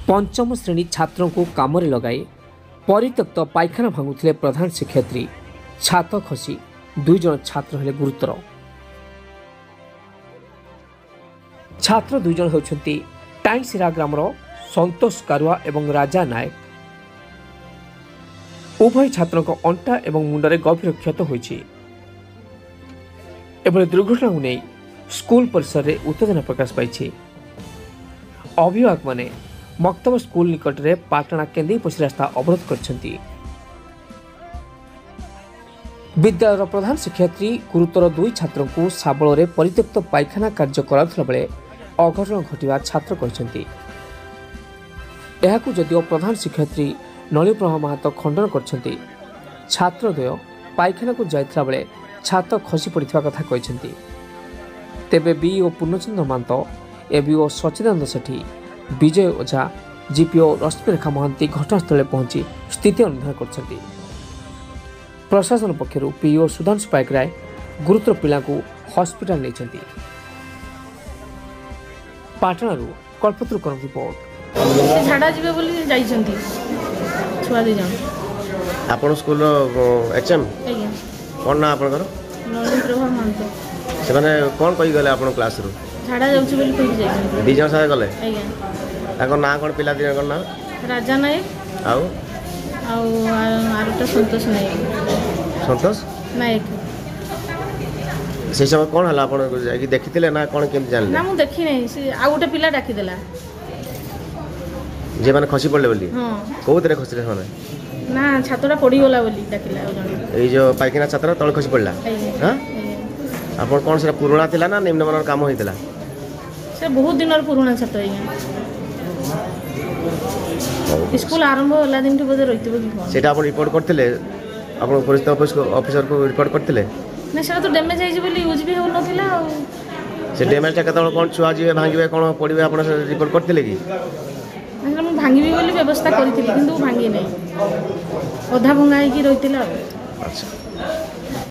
पंचम श्रेणी छात्रों को काम लगाई परित्यक्त पायखाना भांगुले प्रधान शिक्षयित्री छात खसी 2 जन छात्र हेले गुरुतर। छात्र 2 जन होती टाईसिरा ग्रामर संतोष कारुआ एवं राजा नायक। उभय छात्रों को अंटा एवं मुंडरे गभीर क्षत होइछि। एभली दुर्घटना को नहीं स्कूल परिसर में उत्तेजना प्रकाश पाई। अभिभावक माने मक्तब स्कूल निकट में पाटना केंदी पशी रास्ता अवरोध करछंती। विद्यालय प्रधान शिक्षयित्री गुरुतर 2 छात्रों को साबल परित्यक्त पायखाना कार्य कराउथला बेले अघटन घटिवा छात्र कहछंती। एहाकु जदिओ प्रधान शिक्षयित्री नलिप्रभा महातो खंडन करछंती। छात्रद्वय पायखाना को जाइथला बेले छात्र खसी पड़िथिबा कथा कहछंती। तेबे बीओ पूर्णचंद्र मांतो, एबीओ सचिदानंद सेठी, विजय ओझा, जीपीओ रश्मिरेखा महांती घटनास्थल पहुंची स्थिति अनुधान करछंती। प्रशासन पक्षरु पीओ सुधांशु पाइकराय गुरुतर पिला को हॉस्पिटल नेछंती। पाटणारू कल्पतरु कर रिपोर्ट। झाड़ा जीवे बोली जाइछंती छुआ दे जान। आपण स्कूल एचएम आज्ञा कोन ना आपण कर नलिप्रभा महांतो से माने कोन कहि गले आपण क्लास रो झाड़ा जाउछ बोली कहि जाइछंती। 2 जन साथे गले आज्ञा ताको ना कोन पिला दिन कोन ना राजा नायक आउ आरुटा संतोष नायक। संतोष नायक से समय कोन हला आपण जाई देखिथिले ना कोन केम जानले ना मु देखि नै से आ गोटे पिला डाकी देला जे माने खसी पड़ले बोली। हां कोउतरे खसले माने ना छातरा पड़ी गला बोली डाकिला जण ए जो पायखाना छात्र तळ खसी पड़ला। हां आपण कोन से पुराना थिला ना निम्नमानर काम होइतला से बहुत दिन पुराना छात्र स्कूल आरंभ होला दिन बोधे रहितबो कि कोन सेटा आपण रिपोर्ट करथिले आपण पुलिस ऑफिसर को रिपोर्ट करथिले ना से तो डैमेज आइज बोली यूज भी हो नथिला से डैमेज टा कतळ कोन छुआ जीवे भांगिवे कोन पडिवे आपण रिपोर्ट करथिले कि ना मु भांगिबी बोली व्यवस्था करिथिली किंतु भांगी नै ओधा भंगा कि रहितला। अच्छा।